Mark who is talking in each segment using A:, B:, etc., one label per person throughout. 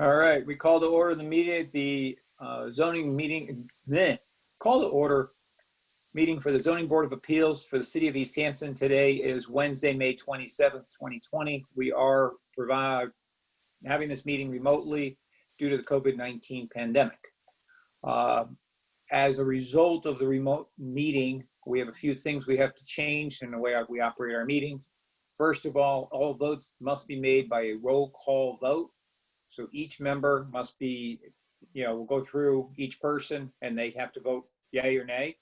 A: All right, we call to order the meeting, the zoning meeting, call to order meeting for the Zoning Board of Appeals for the City of Easthampton. Today is Wednesday, May 27th, 2020. We are having this meeting remotely due to the COVID-19 pandemic. As a result of the remote meeting, we have a few things we have to change in the way we operate our meetings. First of all votes must be made by a roll call vote. So each member must be, we'll go through each person and they have to vote yay or nay.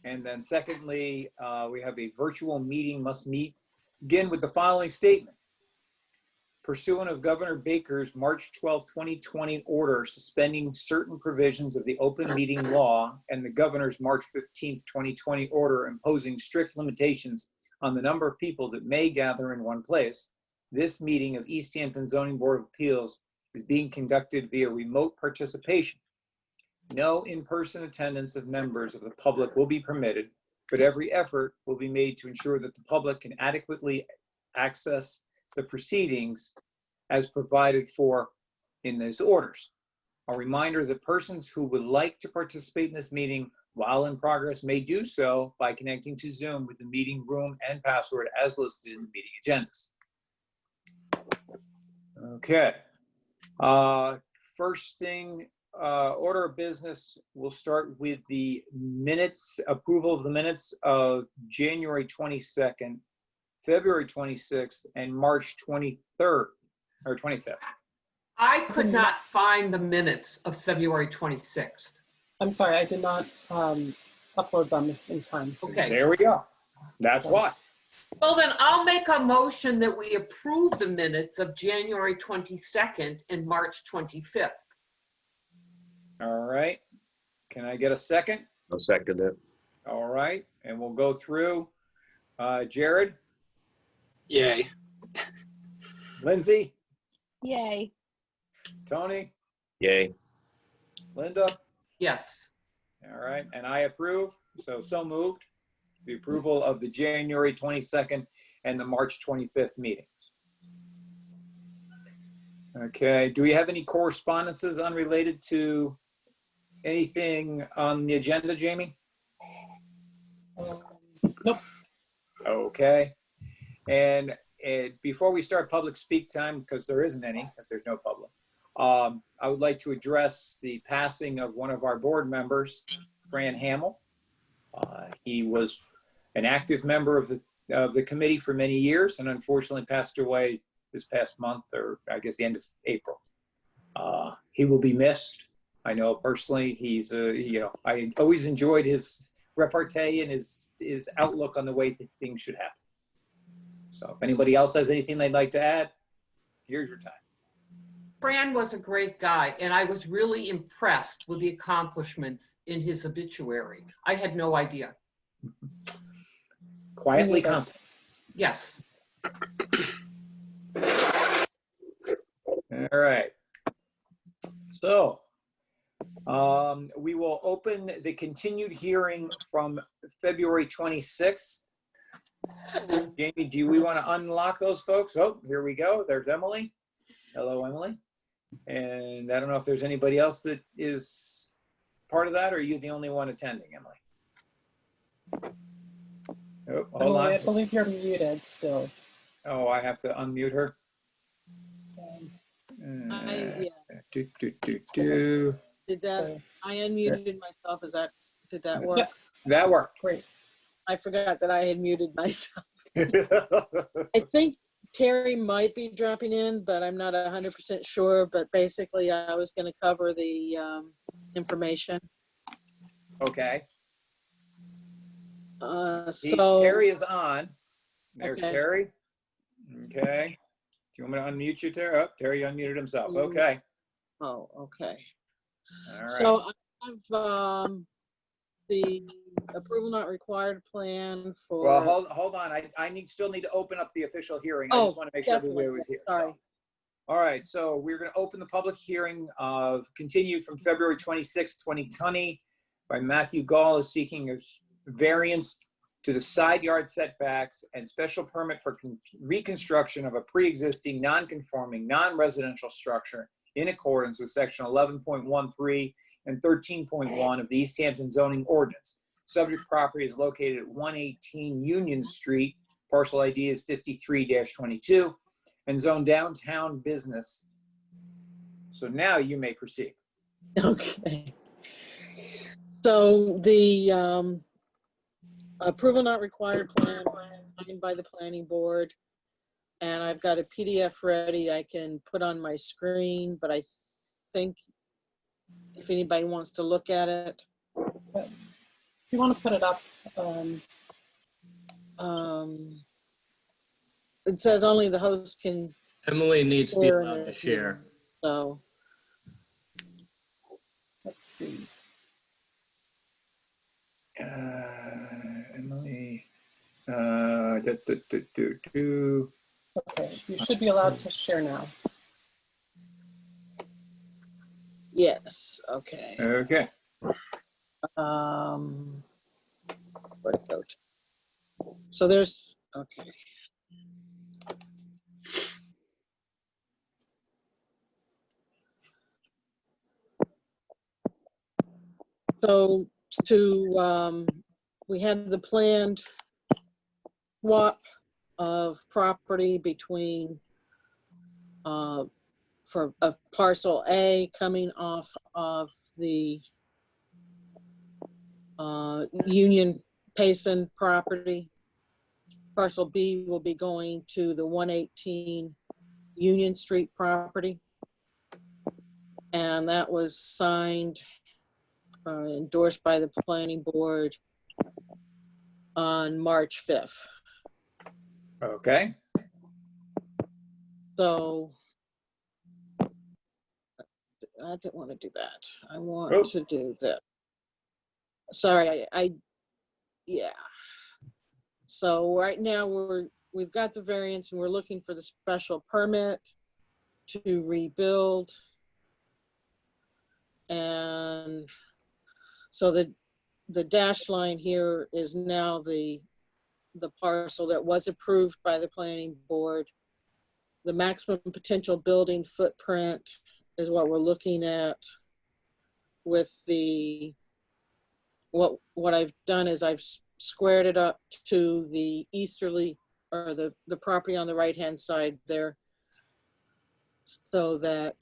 A: And then secondly, we have a virtual meeting must begin with the following statement. Pursuant of Governor Baker's March 12, 2020 order suspending certain provisions of the open meeting law and the governor's March 15, 2020 order imposing strict limitations on the number of people that may gather in one place, this meeting of Easthampton Zoning Board of Appeals is being conducted via remote participation. No in-person attendance of members of the public will be permitted, but every effort will be made to ensure that the public can adequately access the proceedings as provided for in these orders. A reminder that persons who would like to participate in this meeting while in progress may do so by connecting to Zoom with the meeting room and password as listed in the meeting agendas. Okay. First thing, order of business, we'll start with the minutes, approval of the minutes of January 22nd, February 26th, and March 23rd or 25th.
B: I could not find the minutes of February 26th.
C: I'm sorry, I did not upload them in time.
B: Okay.
A: There we go. That's why.
B: Well, then I'll make a motion that we approve the minutes of January 22nd and March 25th.
A: All right. Can I get a second?
D: I'll second it.
A: All right. And we'll go through. Jared?
D: Yay.
A: Lindsay?
E: Yay.
A: Tony?
D: Yay.
A: Linda?
B: Yes.
A: All right. And I approve. So moved. The approval of the January 22nd and the March 25th meetings. Okay. Do we have any correspondences unrelated to anything on the agenda, Jamie?
C: Nope.
A: Okay. And before we start public speak time, because there isn't any, because there's no public, I would like to address the passing of one of our board members, Fran Hamill. He was an active member of the committee for many years and unfortunately passed away this past month, or I guess the end of April. He will be missed. I know personally, he's I always enjoyed his repartee and his outlook on the way things should happen. So if anybody else has anything they'd like to add, here's your time.
B: Fran was a great guy, and I was really impressed with the accomplishments in his obituary. I had no idea.
A: Quietly competent.
B: Yes.
A: All right. So we will open the continued hearing from February 26th. Jamie, do we want to unlock those folks? Oh, here we go. There's Emily. Hello, Emily. And I don't know if there's anybody else that is part of that, or are you the only one attending, Emily? Oh, hold on.
C: I believe you're muted still.
A: Oh, I have to unmute her.
E: Yeah. Did that? I unmuted myself. Did that work?
C: Yeah.
A: That worked.
C: Great.
E: I forgot that I had muted myself. I think Terry might be dropping in, but I'm not 100% sure. But basically, I was going to cover the information.
A: Okay.
E: So
A: Terry is on. There's
E: Okay.
A: Terry. Okay. Do you want me to unmute you, Terry? Oh, Terry unmuted himself. Okay.
E: Oh, okay.
A: All right.
E: So I have the approval not required plan for.
A: Well, hold on. I still need to open up the official hearing. I just want to make sure everybody was here.
E: Sorry.
A: So. All right. So we're going to open the public hearing of continued from February 26, 2020 by Matthew Gall is seeking a variance to the side yard setbacks and special permit for reconstruction of a pre-existing non-conforming non-residential structure in accordance with section 11.13 and 13.1 of the Easthampton zoning ordinance. Subject property is located at 118 Union Street. Parcel ID is 53-22 and zoned downtown business. So now you may proceed.
E: Okay. So the approval not required plan signed by the planning board, and I've got a PDF ready I can put on my screen, but I think if anybody wants to look at it.
C: If you want to put it up,
E: It says only the host can
F: Emily needs to be
E: share.
F: allowed to share.
E: So,
C: let's see.
A: Emily.
C: Okay, you should be allowed to share now.
E: yes, okay.
A: Okay.
E: Where'd it go to? So there's, okay. So we had the planned swap of property between of parcel A coming off of the Union Payson property. Parcel B will be going to the 118 Union Street property. And that was signed, endorsed by the planning board on March 5th.
A: Okay.
E: So I didn't want to do that. I want to do that. Sorry, yeah. So right now we've got the variance and we're looking for the special permit to rebuild. And so the dashed line here is now the parcel that was approved by the planning board. The maximum potential building footprint is what we're looking at with the, what I've done is I've squared it up to the easterly, or the property on the right-hand side there, so that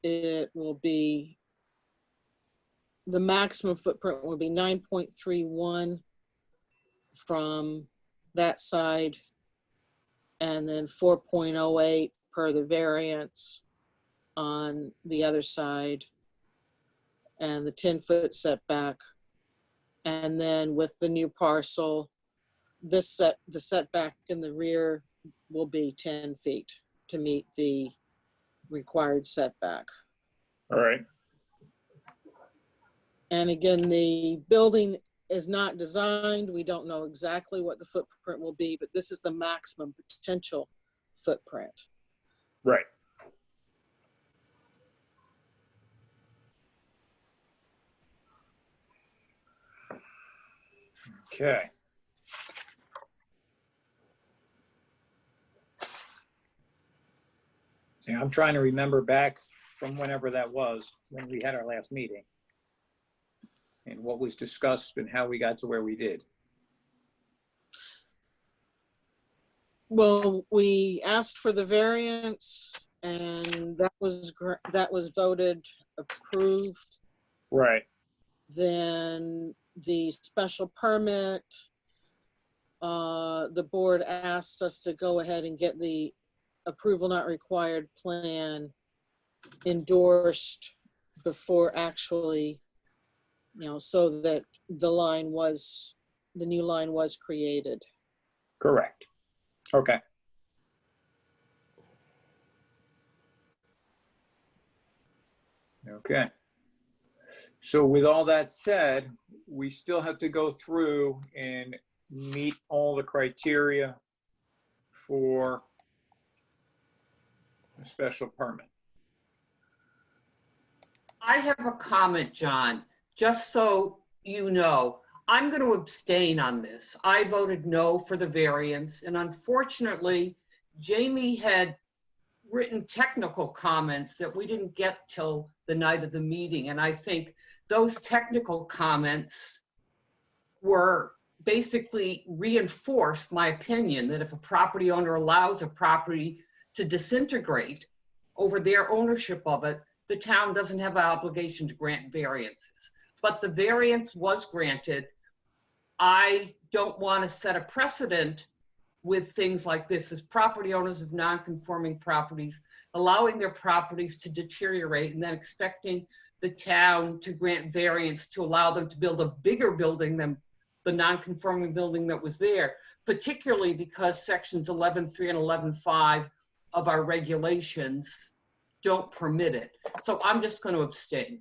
E: it will be, the maximum footprint will be 9.31 from that side, and then 4.08 per the variance on the other side, and the 10-foot setback. And then with the new parcel, the setback in the rear will be 10 feet to meet the required setback.
A: All right.
E: And again, the building is not designed. We don't know exactly what the footprint will be, but this is the maximum potential footprint.
A: Right. Okay. See, I'm trying to remember back from whenever that was, when we had our last meeting, and what was discussed and how we got to where we did.
E: Well, we asked for the variance, and that was voted approved.
A: Right.
E: Then the special permit, the board asked us to go ahead and get the approval not required plan endorsed before actually, so that the new line was created.
A: Correct. Okay. Okay. So with all that said, we still have to go through and meet all the criteria for a special permit.
B: I have a comment, John, just so you know. I'm going to abstain on this. I voted no for the variance, and unfortunately, Jamie had written technical comments that we didn't get till the night of the meeting. And I think those technical comments were basically reinforced my opinion that if a property owner allows a property to disintegrate over their ownership of it, the town doesn't have an obligation to grant variances. But the variance was granted. I don't want to set a precedent with things like this as property owners of non-conforming properties, allowing their properties to deteriorate and then expecting the town to grant variance to allow them to build a bigger building than the non-conforming building that was there, particularly because sections 11.3 and 11.5 of our regulations don't permit it. So I'm just going to abstain.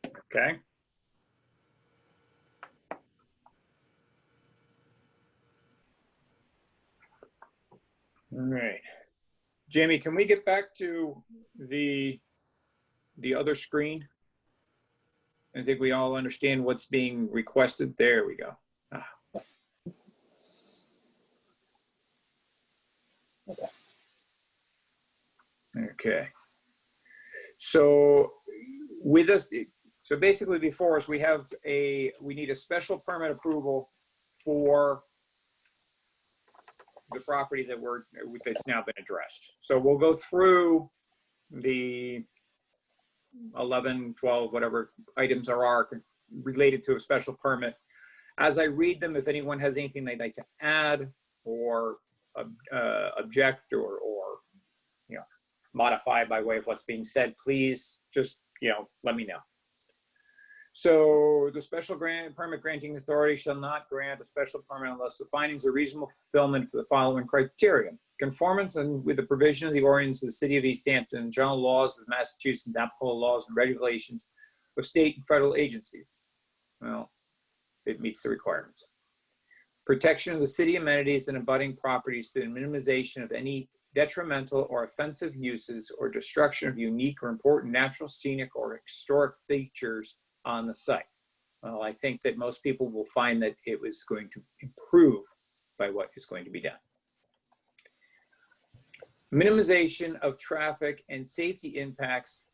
A: Okay. All right. Jamie, can we get back to the other screen? I think we all understand what's being requested. There we go. Ah. Okay. So with us, so basically before us, we need a special permit approval for the property that's now been addressed. So we'll go through the 11, 12, whatever items there are related to a special permit. As I read them, if anyone has anything they'd like to add or object or modify by way of what's being said, please just let me know. So the special permit granting authority shall not grant a special permit unless the findings are reasonable fulfillment for the following criteria: conformance and with the provision of the ordinance of the City of Easthampton and general laws of Massachusetts and applicable laws and regulations of state and federal agencies. Well, it meets the requirements. Protection of the city amenities and abutting properties through the minimization of any detrimental or offensive uses or destruction of unique or important natural, scenic, or historic features on the site. Well, I think that most people will find that it was going to improve by what is going to be done. Minimization of traffic and safety impacts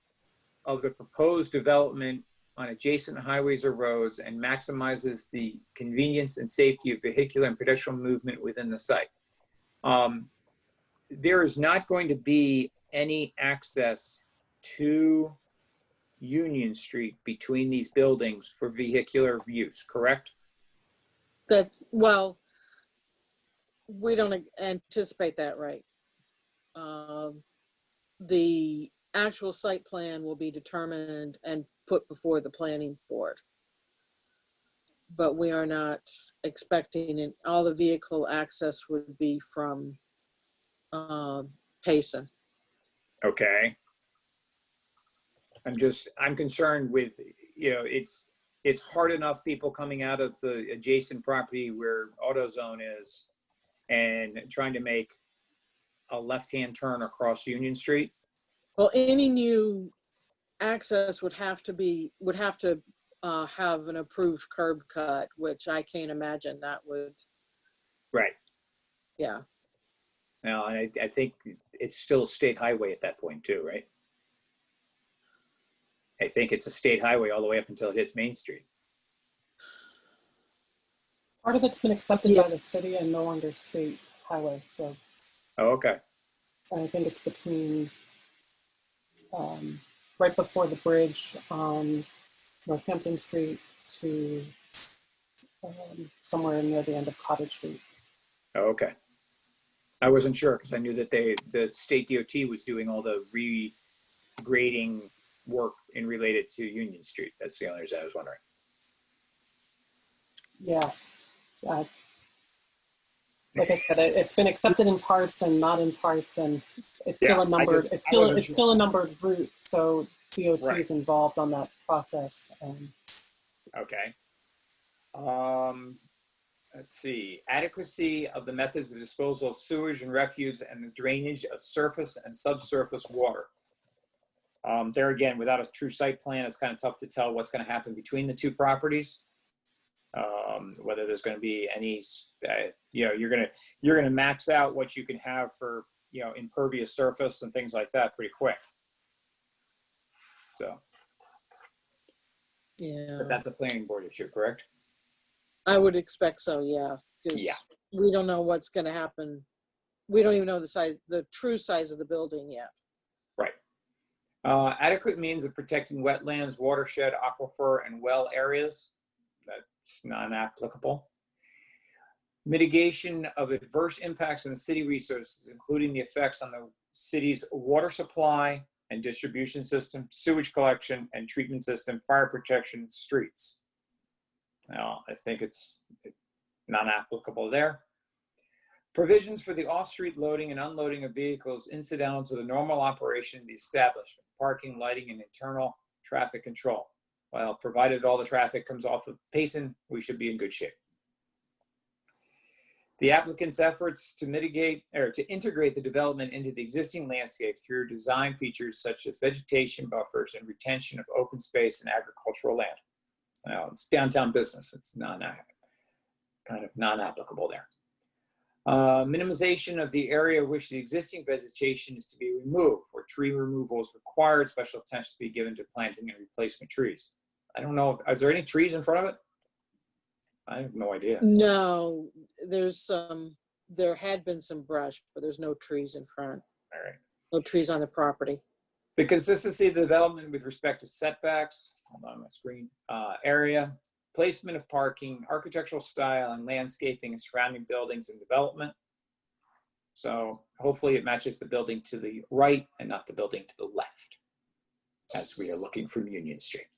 A: of the proposed development on adjacent highways or roads and maximizes the convenience and safety of vehicular and pedestrian movement within the site. There is not going to be any access to Union Street between these buildings for vehicular use, correct?
E: Well, we don't anticipate that, right? The actual site plan will be determined and put before the planning board. But we are not expecting it. All the vehicle access would be from Payson.
A: Okay. I'm concerned with, it's hard enough people coming out of the adjacent property where AutoZone is and trying to make a left-hand turn across Union Street.
E: Well, any new access would have to have an approved curb cut, which I can't imagine that would.
A: Right.
E: Yeah.
A: Now, I think it's still a state highway at that point too, right? I think it's a state highway all the way up until it hits Main Street.
C: Part of it's been accepted by the city and no longer state highway. So.
A: Oh, okay.
C: I think it's between right before the bridge on Northampton Street to somewhere near the end of Cottage Street.
A: Oh, okay. I wasn't sure because I knew that the state DOT was doing all the regrading work related to Union Street. That's the only reason I was wondering.
C: Yeah. Like I said, it's been accepted in parts and not in parts, and it's still a numbered. It's still a numbered route, so DOT is involved on that process.
A: Okay. Let's see. Adequacy of the methods of disposal of sewage and refuse and the drainage of surface and subsurface water. There again, without a true site plan, it's kind of tough to tell what's going to happen between the two properties. Whether there's going to be any, you're going to max out what you can have for you know, impervious surface and things like that pretty quick. So,
E: Yeah,
A: but that's a planning board issue, correct?
E: I would expect so, yeah. 'Cause
A: Yeah.
E: we don't know what's gonna happen. We don't even know the true size of the building yet.
A: Right. Adequate means of protecting wetlands, watershed, aquifer, and well areas. That's non-applicable. Mitigation of adverse impacts on the city resources, including the effects on the city's water supply and distribution system, sewage collection and treatment system, fire protection, streets. Now, I think it's non-applicable there. Provisions for the off-street loading and unloading of vehicles incidental to the normal operation of the establishment, parking, lighting, and internal traffic control. Well, provided all the traffic comes off of Payson, we should be in good shape. The applicant's efforts to mitigate or to integrate the development into the existing landscape through design features such as vegetation buffers and retention of open space and agricultural land. Now, it's downtown business. It's kind of non-applicable there. Minimization of the area which the existing vegetation is to be removed, where tree removal is required, special attention to be given to planting and replacement trees. I don't know, is there any trees in front of it? I have no idea.
E: No, there had been some brush, but there's no trees in front.
A: All right.
E: No trees on the property.
A: The consistency of the development with respect to setbacks, hold on my screen, area, placement of parking, architectural style, and landscaping and surrounding buildings and development. So hopefully it matches the building to the right and not the building to the left, as we are looking from Union Street.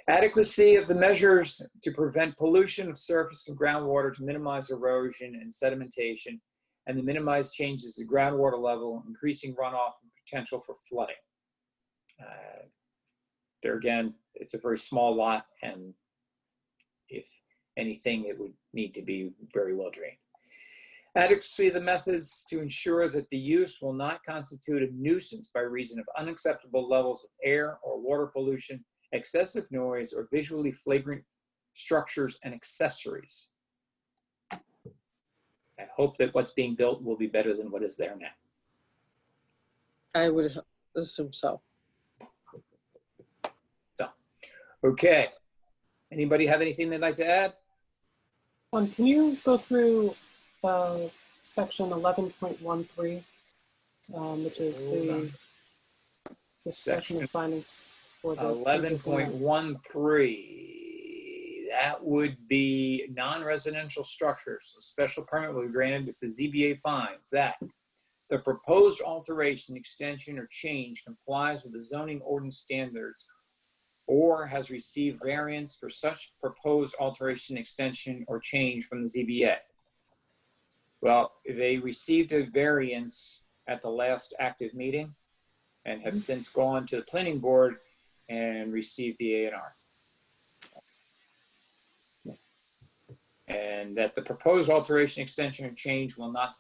A: Adequacy of the measures to prevent pollution of surface and groundwater, to minimize erosion and sedimentation, and to minimize changes to groundwater level, increasing runoff and potential for flooding. There again, it's a very small lot, and if anything, it would need to be very well drained. Adequacy of the methods to ensure that the use will not constitute a nuisance by reason of unacceptable levels of air or water pollution, excessive noise, or visually flagrant structures and accessories. I hope that what's being built will be better than what is there now.
E: I would assume so.
A: So, okay. Anybody have anything they'd like to add?
C: Can you go through section 11.13, which is the discussion of findings for the
A: 11.13. That would be non-residential structures. A special permit will be granted if the ZBA finds that the proposed alteration, extension, or change complies with the zoning ordinance standards or has received variance for such proposed alteration, extension, or change from the ZBA. Well, they received a variance at the last active meeting and have since gone to the planning board and received the A&R. And that the proposed alteration, extension, or change will not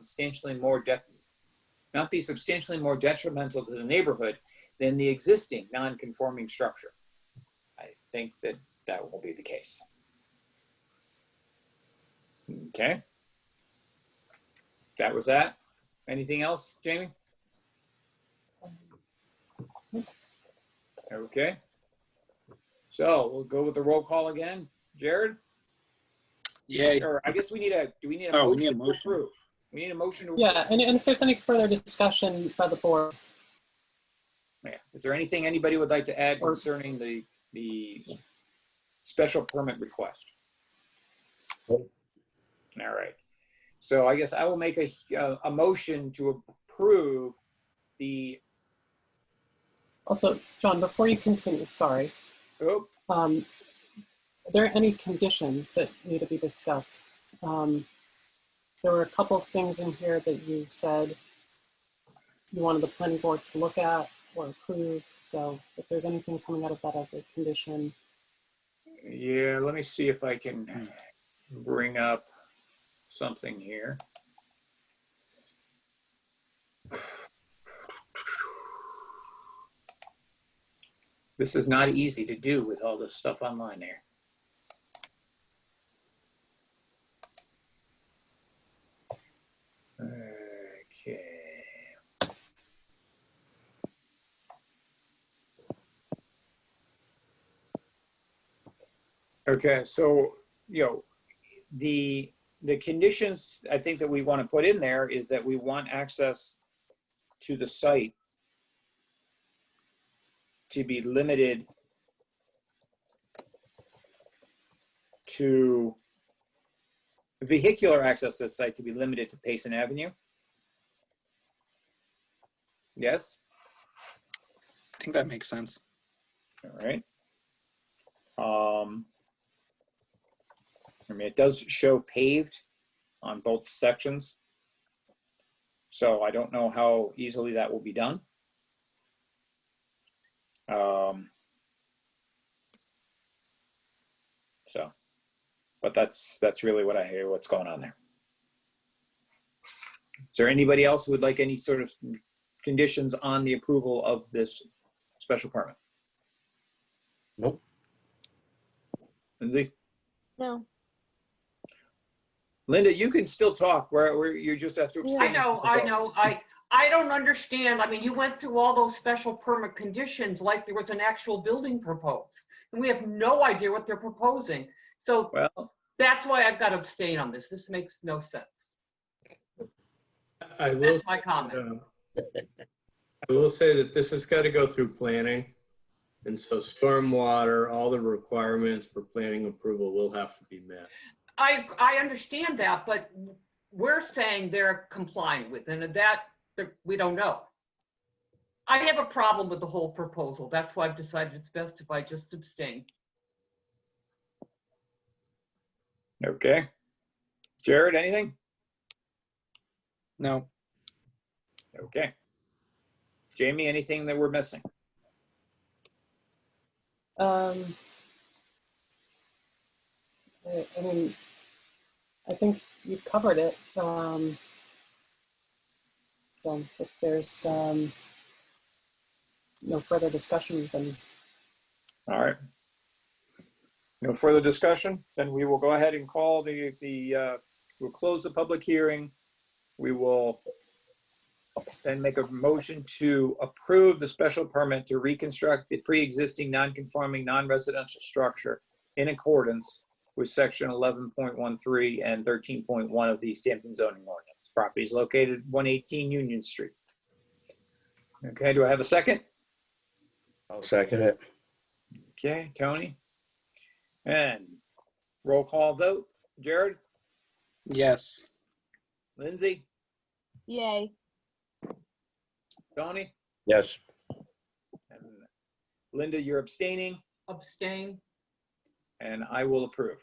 A: be substantially more detrimental to the neighborhood than the existing non-conforming structure. I think that that will be the case. Okay. That was that. Anything else, Jamie? Okay. So we'll go with the roll call again. Jared?
D: Yay.
A: Or I guess do we need a motion to approve? We need a motion to approve.
C: Yeah, and if there's any further discussion by the board.
A: Yeah. Is there anything anybody would like to add concerning the special permit request?
D: Nope.
A: All right. So I guess I will make a motion to approve the.
C: Also, John, before you continue, sorry.
A: Oh.
C: Are there any conditions that need to be discussed? There were a couple of things in here that you said you wanted the planning board to look at or approve. So if there's anything coming out of that as a condition.
A: Yeah, let me see if I can bring up something here. This is not easy to do with all this stuff online there. Okay. Okay, so, the conditions I think that we want to put in there is that we want access to the site to be limited to vehicular access to the site to be limited to Payson Avenue. Yes?
D: I think that makes sense.
A: All right. It does show paved on both sections. So I don't know how easily that will be done. But that's really what I hear, what's going on there. Is there anybody else who would like any sort of conditions on the approval of this special permit?
D: Nope.
A: Lindsay?
E: No.
A: Linda, you can still talk where you just have to abstain.
B: I know. I don't understand. I mean, you went through all those special permit conditions like there was an actual building proposed. And we have no idea what they're proposing. So
A: Well,
B: that's why I've got to abstain on this. This makes no sense.
F: I will,
B: That's my comment.
F: I will say that this has got to go through planning. And so stormwater, all the requirements for planning approval will have to be met.
B: I understand that, but we're saying they're complying with, and that we don't know. I have a problem with the whole proposal. That's why I've decided it's best if I just abstain.
A: okay. Jared, anything?
D: No.
A: Okay. Jamie, anything that we're missing?
C: I mean, I think you've covered it. So if there's no further discussion, then
A: All right. No further discussion, then we will go ahead and call we'll close the public hearing. We will then make a motion to approve the special permit to reconstruct the pre-existing non-conforming non-residential structure in accordance with section 11.13 and 13.1 of the Easthampton zoning ordinance. Property is located at 118 Union Street. Okay, do I have a second?
D: I'll second it.
A: Okay, Tony. And roll call vote. Jared?
D: Yes.
A: Lindsay?
G: Yay.
A: Tony?
D: Yes.
A: And Linda, you're abstaining,
B: Abstain.
A: and I will approve.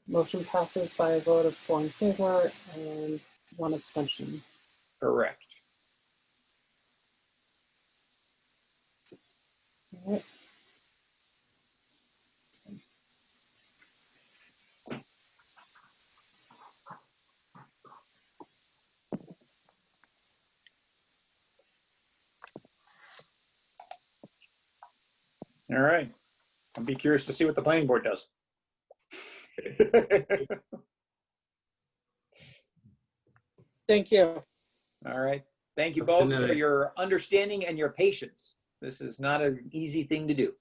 C: motion passes by a vote of 4 in favor and 1 abstention.
A: Correct.
C: All right.
A: All right. I'll be curious to see what the planning board does.
E: Thank you.
A: All right. Thank you
F: Good
A: both for
F: night.
A: your understanding and your patience. This is not an easy thing to do.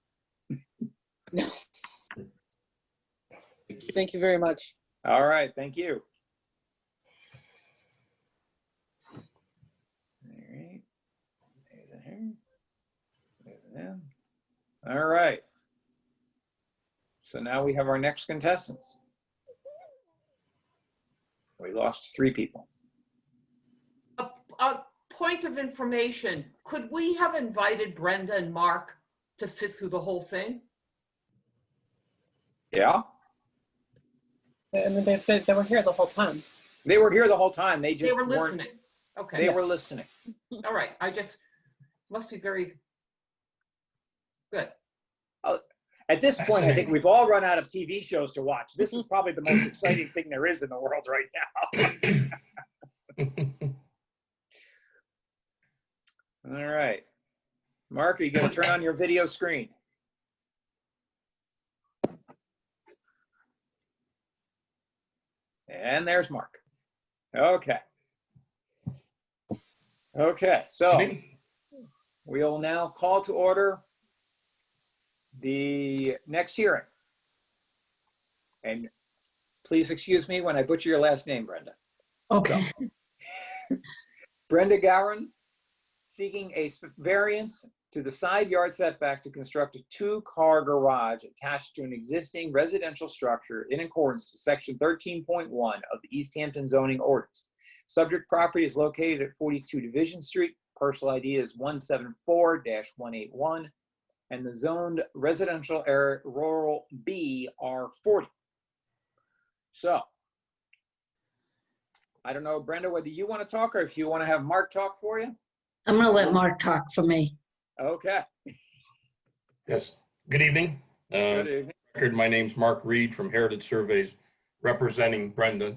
E: Thank you very much.
A: All right. Thank you. All right. There's a here. There's a there. All right. So now we have our next contestants. We lost 3 people.
B: A point of information, could we have invited Brenda and Mark to sit through the whole thing?
A: Yeah,
C: And they were here the whole time.
A: they were here the whole time. They just
B: They were
A: weren't-
B: listening. Okay,
A: They were
C: Yes.
A: listening.
B: all right. I just, must be very good.
A: At this point, I think we've all run out of TV shows to watch. This is probably the most exciting thing there is in the world right now. All right. Mark, are you going to turn on your video screen? And there's Mark. Okay. Okay, so we'll now call to order The next hearing. And please excuse me when I butcher your last name, Brenda.
G: Okay.
A: Brenda Gowan, seeking a variance to the side yard setback to construct a two-car garage attached to an existing residential structure in accordance to section 13.1 of the Easthampton zoning ordinance. Subject property is located at 42 Division Street. Parcel ID is 174-181, and the zoned residential area rural B R40. So, I don't know, Brenda, whether you want to talk or if you want to have Mark talk for you.
G: I'm gonna let Mark talk for me.
A: Okay.
H: Yes, good evening.
A: Good evening.
H: My name's Mark Reed from Heritage Surveys, representing Brenda.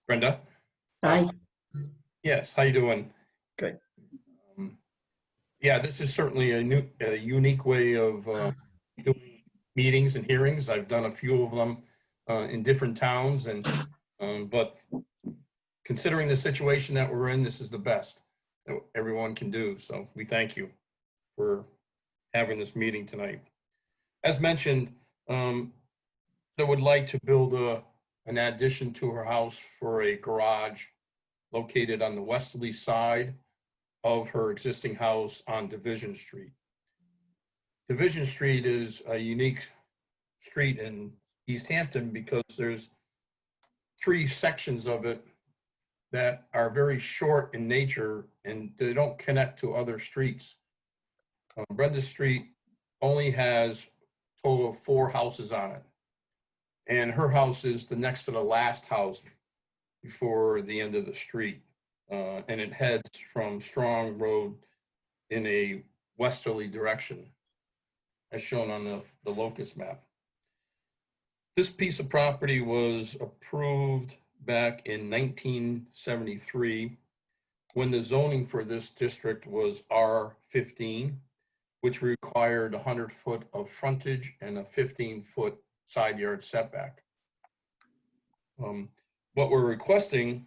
H: Brenda?
G: Bye.
H: Yes, how you doing?
G: Good.
H: Yeah, this is certainly a unique way of doing meetings and hearings. I've done a few of them in different towns, and but considering the situation that we're in, this is the best that everyone can do. So we thank you for having this meeting tonight. As mentioned, they would like to build an addition to her house for a garage located on the westerly side of her existing house on Division Street. Division Street is a unique street in Easthampton because there's 3 sections of it that are very short in nature and they don't connect to other streets. Brenda Street only has a total of 4 houses on it. And her house is the next to the last house before the end of the street. And it heads from Strong Road in a westerly direction, as shown on the locus map. This piece of property was approved back in 1973 when the zoning for this district was R15, which required 100 foot of frontage and a 15-foot side yard setback. What we're requesting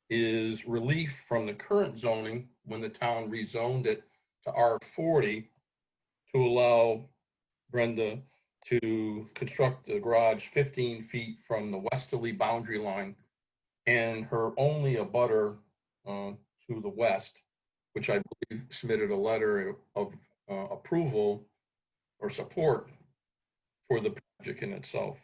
H: is relief from the current zoning when the town rezoned it to R40 to allow Brenda to construct the garage 15 feet from the westerly boundary line and her only abutter to the west, which I believe submitted a letter of approval or support for the project in itself.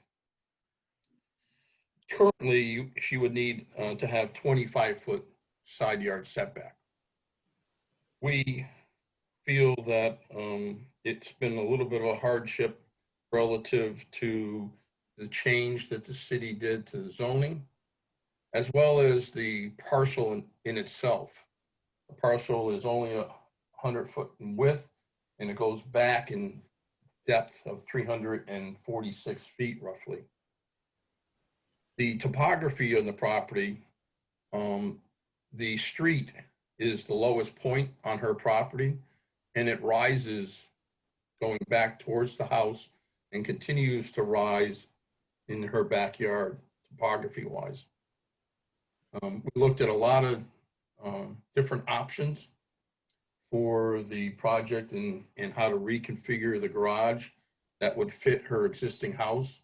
H: Currently, she would need to have 25-foot side yard setback. We feel that it's been a little bit of a hardship relative to the change that the city did to the zoning, as well as the parcel in itself. The parcel is only 100 foot in width, and it goes back in depth of 346 feet roughly. The topography on the property, the street is the lowest point on her property, and it rises going back towards the house and continues to rise in her backyard topography wise. We looked at a lot of different options for the project and how to reconfigure the garage that would fit her existing house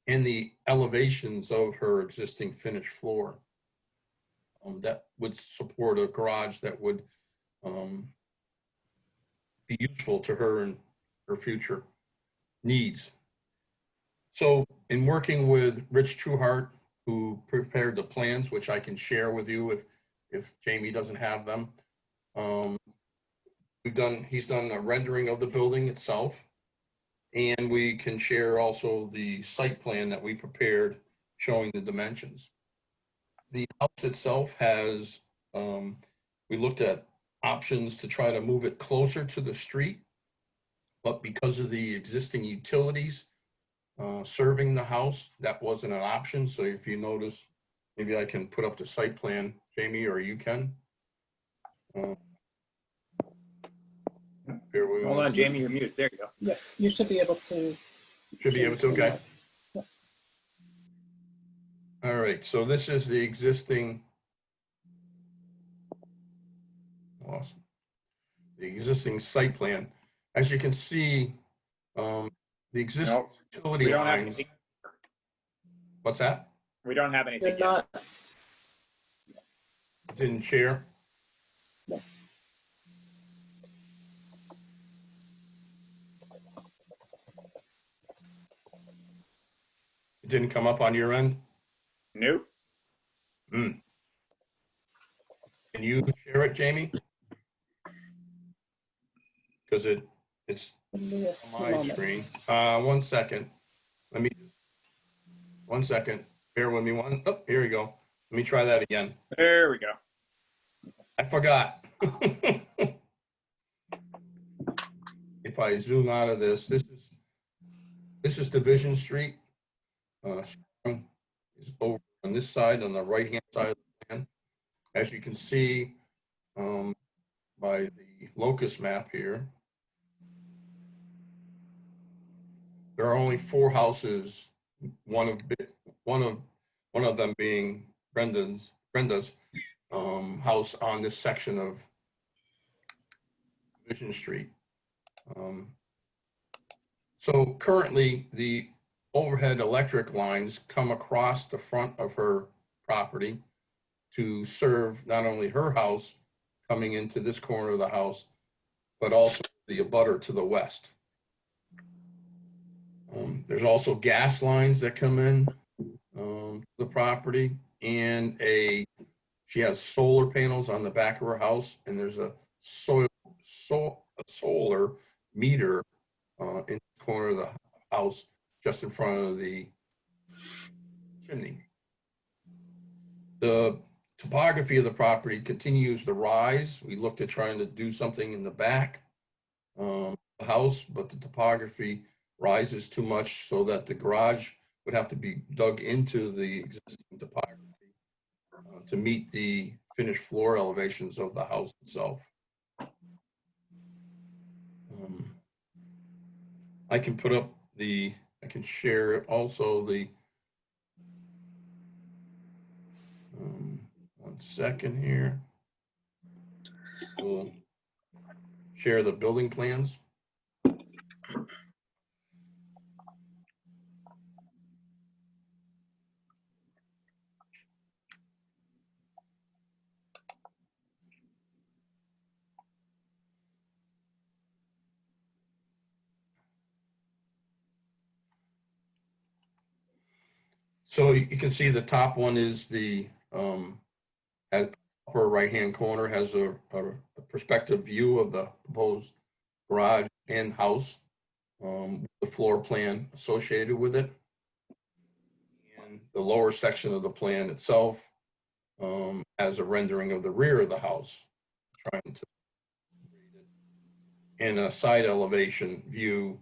H: and the elevations of her existing finished floor. That would support a garage that would be useful to her and her future needs. So in working with Rich Trueheart, who prepared the plans, which I can share with you if Jamie doesn't have them, he's done a rendering of the building itself, and we can share also the site plan that we prepared showing the dimensions. The house itself has, we looked at options to try to move it closer to the street, but because of the existing utilities serving the house, that wasn't an option. So if you notice, maybe I can put up the site plan, Jamie, or you can.
A: Hold on, Jamie, you're mute. There you go.
C: Yeah, you should be able to.
H: Should be able to, okay.
C: Yeah.
H: All right, so this is the existing. Awesome. The existing site plan. As you can see, the existing
A: Nope.
H: utility
A: We don't have
H: lines.
A: anything.
H: What's that?
A: We don't have
C: They're
A: anything yet.
C: not,
H: Didn't share? It didn't come up on your end?
A: Nope.
H: Hmm. Can you share it, Jamie? Because it's
C: a
H: on my
C: moment.
H: screen. 1 second. One second. Bear with me one. Oh, here we go. Let me try that again.
A: There we go.
H: I forgot. If I zoom out of this is Division Street. Is over on this side, on the right-hand side of the plan. As you can see by the locus map here, there are only 4 houses. One of them being Brenda's house on this section of Division Street. So currently, the overhead electric lines come across the front of her property to serve not only her house coming into this corner of the house, but also the abutter to the west. There's also gas lines that come in the property, and she has solar panels on the back of her house, and there's a solar meter in the corner of the house just in front of the chimney. The topography of the property continues to rise. We looked at trying to do something in the back of the house, but the topography rises too much so that the garage would have to be dug into the existing topography to meet the finished floor elevations of the house itself. I can put up I can share also the, 1 second here. We'll share the building plans. So you can see the top one is the upper right-hand corner has a perspective view of the proposed garage and house, the floor plan associated with it. And the lower section of the plan itself has a rendering of the rear of the house, trying to and a side elevation view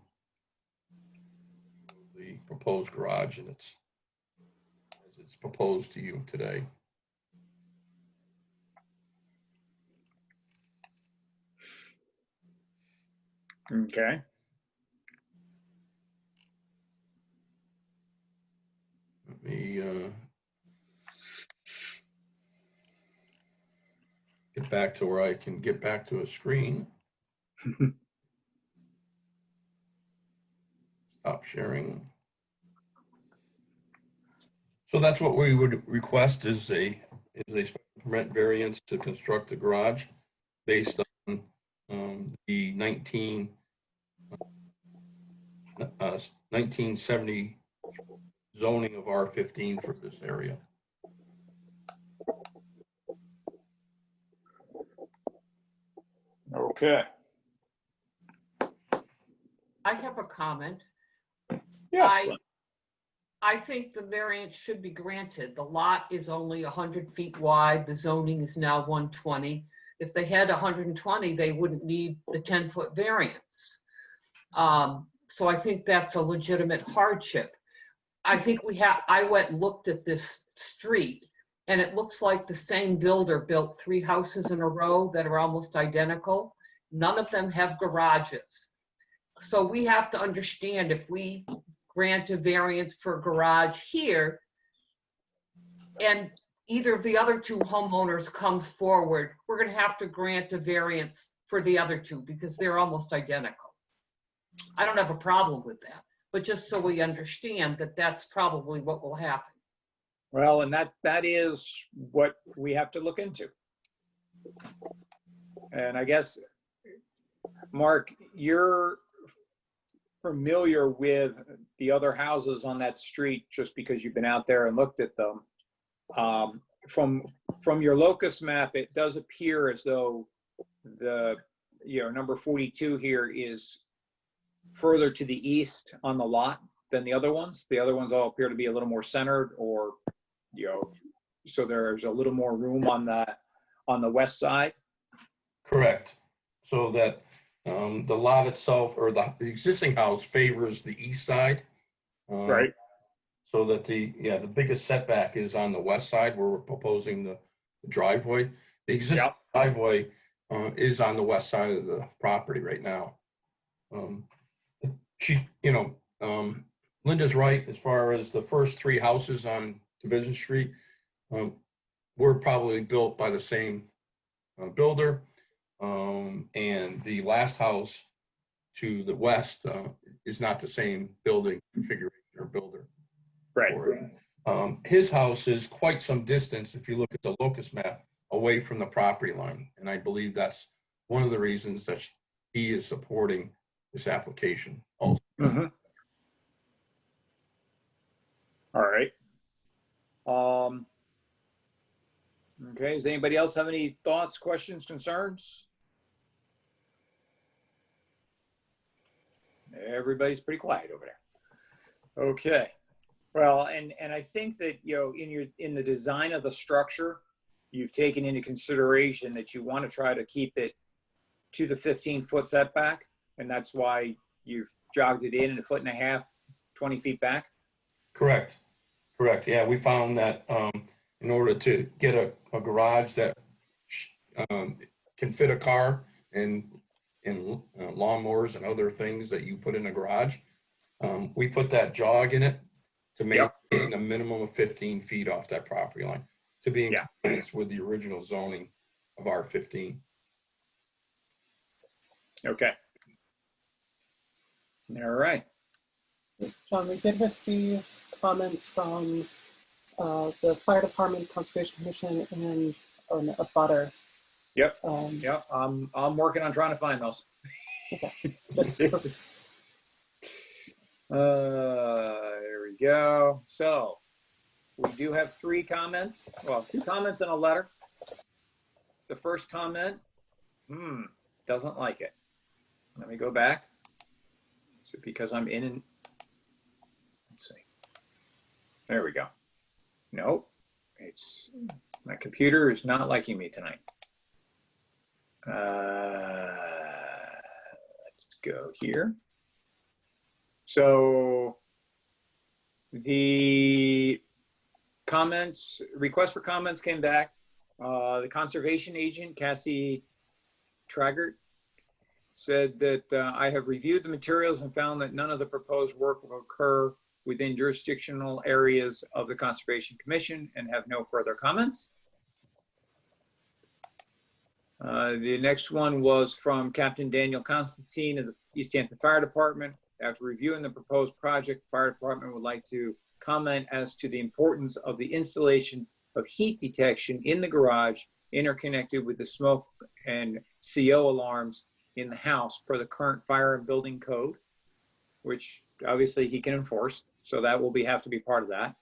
H: of the proposed garage, and it's proposed to you today.
A: Okay.
H: Let me get back to where I can get back to a screen. Stop sharing. So that's what we would request is a special permit variance to construct the garage based on the 1970 zoning of R15 for this area.
A: Okay.
B: I have a comment.
A: Yes.
B: I think the variance should be granted. The lot is only 100 feet wide. The zoning is now 120. If they had 120, they wouldn't need the 10-foot variance. So I think that's a legitimate hardship. I think I went and looked at this street, and it looks like the same builder built 3 houses in a row that are almost identical. None of them have garages. So we have to understand, if we grant a variance for a garage here, and either of the other 2 homeowners comes forward, we're going to have to grant a variance for the other 2 because they're almost identical. I don't have a problem with that. but just so we understand that that's probably what will happen.
A: Well, and that is what we have to look into. And I guess, Mark, you're familiar with the other houses on that street just because you've been out there and looked at them. From your locus map, it does appear as though the, number 42 here is further to the east on the lot than the other ones. The other ones all appear to be a little more centered, or, so there's a little more room on the west side.
H: Correct. So that the lot itself, or the existing house, favors the east side.
A: Right.
H: So that the biggest setback is on the west side where we're proposing the driveway. The existing driveway is on the west side of the property right now. Linda's right as far as the first three houses on Division Street were probably built by the same builder. And the last house to the west is not the same building configuration or builder.
A: Right.
H: His house is quite some distance, if you look at the locus map, away from the property line. And I believe that's one of the reasons that he is supporting this application also.
A: Mm-hmm. All right. Okay, does anybody else have any thoughts, questions, concerns? Everybody's pretty quiet over there. Okay. Well, and I think that, in the design of the structure, you've taken into consideration that you want to try to keep it to the 15-foot setback, and that's why you've jogged it in 1.5 feet, 20 feet back.
H: Correct. Yeah, we found that in order to get a garage that can fit a car and lawnmowers and other things that you put in a garage, we put that jog in it to maintain a minimum of 15 feet off that property line to be in compliance with the original zoning of R15.
A: Okay. All right.
C: John, we did receive comments from the Fire Department, Conservation Commission, and a butter.
A: Yep. I'm working on trying to find those.
C: Okay.
A: There we go. So we do have 3 comments. Well, 2 comments and a letter. The first comment, doesn't like it. Let me go back. Is it because I'm in and let's see. There we go. Nope. It's my computer is not liking me tonight. Let's go here. So the request for comments came back. The conservation agent, Cassie Traggart, said that I have reviewed the materials and found that none of the proposed work will occur within jurisdictional areas of the Conservation Commission and have no further comments. The next one was from Captain Daniel Constantine of the Easthampton Fire Department. After reviewing the proposed project, the fire department would like to comment as to the importance of the installation of heat detection in the garage interconnected with the smoke and CO alarms in the house per the current fire and building code, which obviously he can enforce. So that will have to be part of that.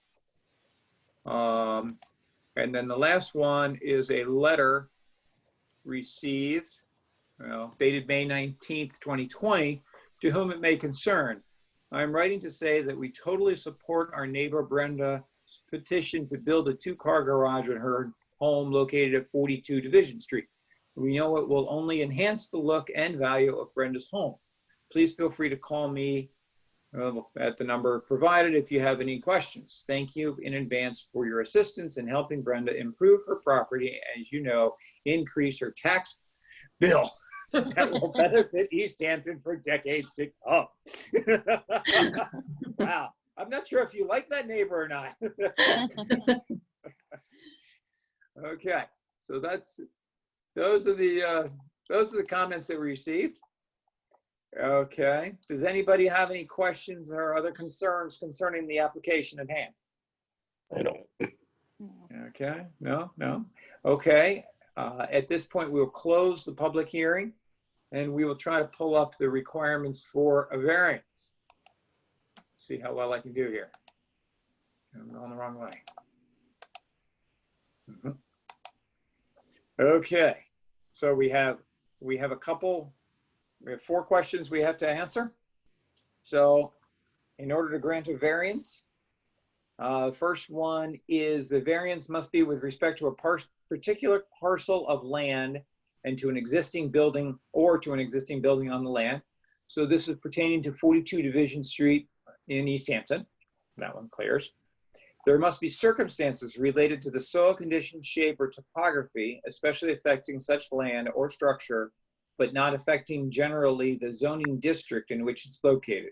A: And then the last one is a letter received, dated May 19th, 2020, to whom it may concern. I'm writing to say that we totally support our neighbor Brenda's petition to build a 2-car garage in her home located at 42 Division Street. We know it will only enhance the look and value of Brenda's home. Please feel free to call me at the number provided if you have any questions. Thank you in advance for your assistance in helping Brenda improve her property, as you know, increase her tax bill that will benefit Easthampton for decades to come. Wow. I'm not sure if you like that neighbor or not. Okay, so those are the comments that we received. Okay. Does anybody have any questions or other concerns concerning the application at hand?
D: I don't.
A: Okay, no. Okay, at this point, we will close the public hearing and we will try to pull up the requirements for a variance. See how well I can do here. I'm going the wrong way. Mhm. Okay, so we have we have 4 questions we have to answer. So in order to grant a variance, first one is the variance must be with respect to a particular parcel of land and to an existing building or to an existing building on the land. So this is pertaining to 42 Division Street in Easthampton. That one clears. There must be circumstances related to the soil condition, shape, or topography, especially affecting such land or structure, but not affecting generally the zoning district in which it's located.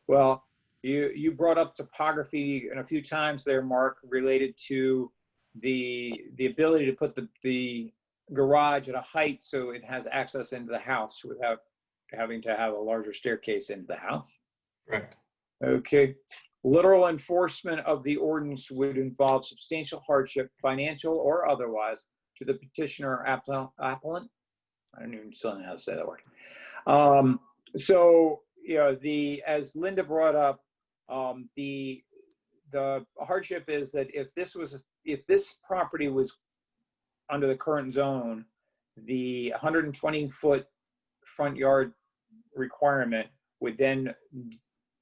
A: Well, you brought up topography a few times there, Mark, related to the ability to put the garage at a height so it has access into the house without having to have a larger staircase into the house.
H: Correct.
A: Okay. Literal enforcement of the ordinance would involve substantial hardship, financial or otherwise, to the petitioner or appellant. I don't even still know how to say that word. So, you know, as Linda brought up, the hardship is that if this property was under the current zone, the 120-foot front yard requirement would then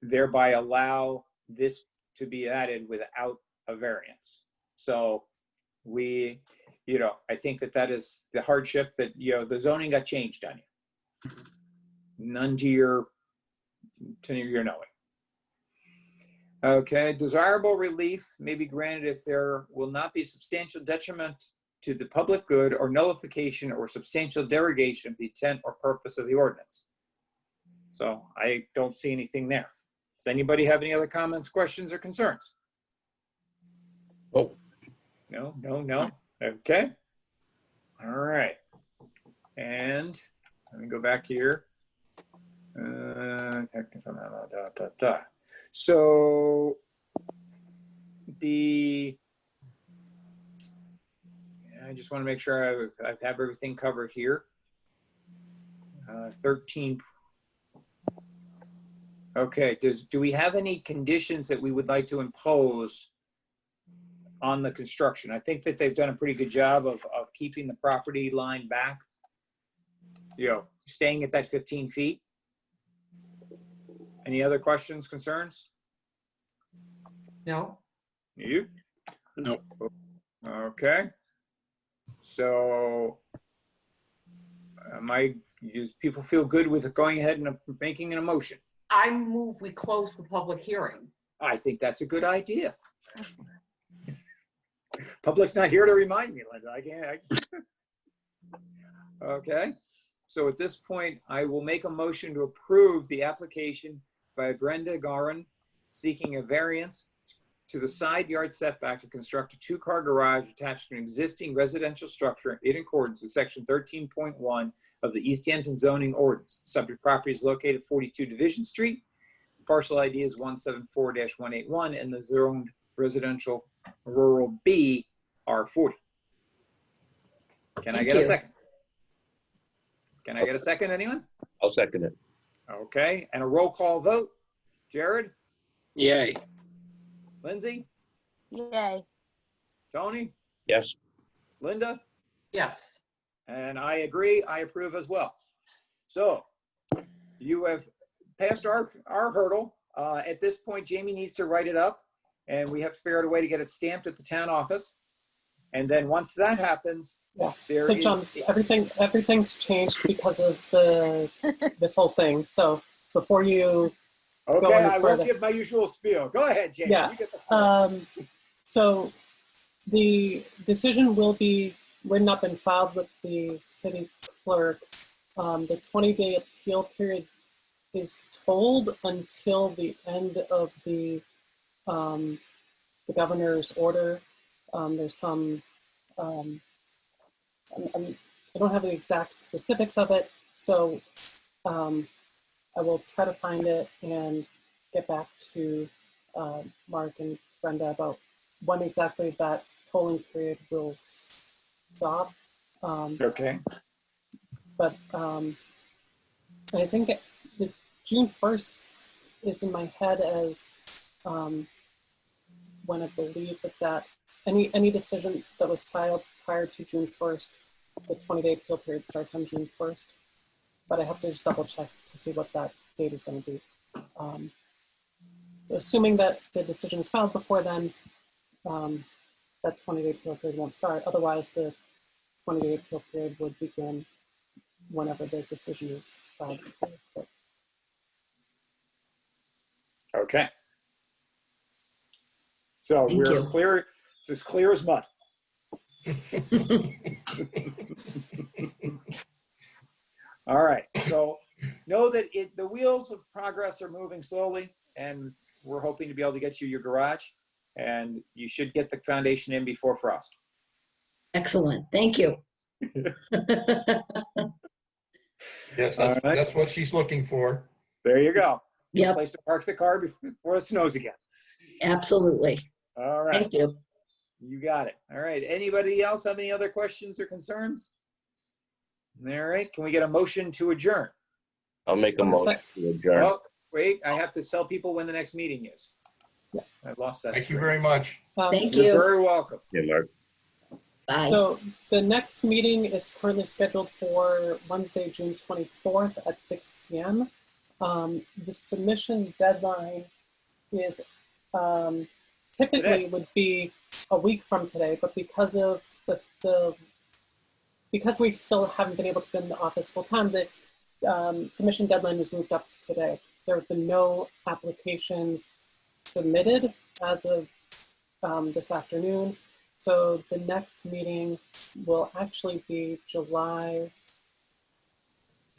A: thereby allow this to be added without a variance. So I think that is the hardship that, the zoning got changed on you. None to your knowing. Okay, desirable relief may be granted if there will not be substantial detriment to the public good or nullification or substantial derogation of the intent or purpose of the ordinance. So I don't see anything there. Does anybody have any other comments, questions, or concerns?
D: Oh,
A: No. Okay. All right. And let me go back here. So I just want to make sure I have everything covered here. 13. Okay, do we have any conditions that we would like to impose on the construction? I think that they've done a pretty good job of keeping the property line back, staying at that 15 feet. Any other questions, concerns?
B: No?
A: You?
D: no.
A: Okay. So does people feel good with going ahead and making an motion?
B: I move we close the public hearing.
A: I think that's a good idea. Public's not here to remind me, Linda. I can't. Okay. So at this point, I will make a motion to approve the application by Brenda Garin seeking a variance to the side yard setback to construct a 2-car garage attached to an existing residential structure in accordance with section 13.1 of the Easthampton zoning ordinance. The subject property is located at 42 Division Street. Parcel ID is 174-181 and the zoned residential rural B R40. Can I get a second? Can I get a second, anyone?
D: I'll second it.
A: Okay, and a roll call vote. Jared?
D: Yay.
A: Lindsay?
I: Yay.
A: Tony?
D: Yes.
A: Linda?
B: Yes.
A: And I agree, I approve as well. So you have passed our hurdle. At this point, Jamie needs to write it up and we have to figure out a way to get it stamped at the town office. And then once that happens,
C: Yeah.
A: there
C: So
A: is-
C: John, everything's changed because of this whole thing. So before you,
A: Okay,
C: any
A: I won't
C: further.
A: give my usual spiel. Go ahead, Jamie.
C: Yeah.
A: You get the floor.
C: So the decision will be written up and filed with the city clerk. The 20-day appeal period is told until the end of the governor's order. There's some, I don't have the exact specifics of it. So I will try to find it and get back to Mark and Brenda about when exactly that tolling period will stop.
A: Okay.
C: But I think the June 1st is in my head as when I believe that any decision that was filed prior to June 1st, the 20-day appeal period starts on June 1st. But I have to just double check to see what that date is going to be. Assuming that the decision is filed before then, that 20-day appeal period won't start. Otherwise, the 20-day appeal period would begin whenever the decision is filed.
A: Okay. So
G: Thank
A: we're
G: you.
A: clear. It's as clear as mud. All right. So know that the wheels of progress are moving slowly, and we're hoping to be able to get you your garage, and you should get the foundation in before frost.
G: Excellent. Thank you.
H: Yes,
A: All right.
H: that's what she's looking for.
A: There you go.
G: Yep,
A: Place to park the car before it snows again.
G: absolutely.
A: All right.
G: Thank you.
A: You got it. All right. Anybody else have any other questions or concerns? All right. Can we get a motion to adjourn?
D: I'll make a motion to adjourn.
A: Oh, wait. I have to tell people when the next meeting is. I've lost that.
H: Thank you
A: screen.
H: very much.
G: Thank
A: You're
G: you.
A: very welcome.
D: Yeah, Mark.
G: Bye.
C: So the next meeting is currently scheduled for Wednesday, June 24th at 6 p.m. The submission deadline is typically
A: Today.
C: would be a week from today, but because of because we still haven't been able to be in the office full time, the submission deadline was moved up to today. There have been no applications submitted as of this afternoon. So the next meeting will actually be July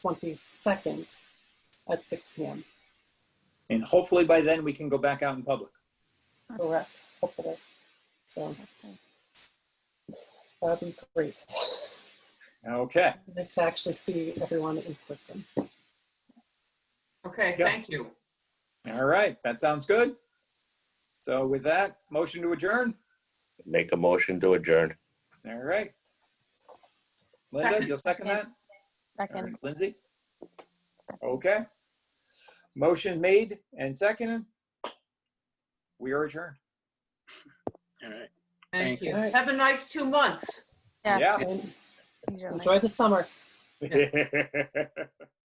C: 22nd at 6 p.m.
A: And hopefully by then we can go back out in public.
C: Correct, hopefully. So that'd be great.
A: Okay.
C: Nice to actually see everyone in person.
B: Okay,
A: Yeah.
B: thank you.
A: All right. That sounds good. So with that, motion to adjourn.
D: Make a motion to adjourn.
A: All right. Linda,
B: Second.
A: you'll second that? All
I: Second.
A: right, Lindsay? Okay. Motion made and seconded. We are adjourned.
D: All right.
B: Thank
D: Thanks.
B: you.
C: All right.
B: Have a nice 2 months.
I: Yeah.
A: Yes.
C: And
I: Enjoy.
C: enjoy the summer.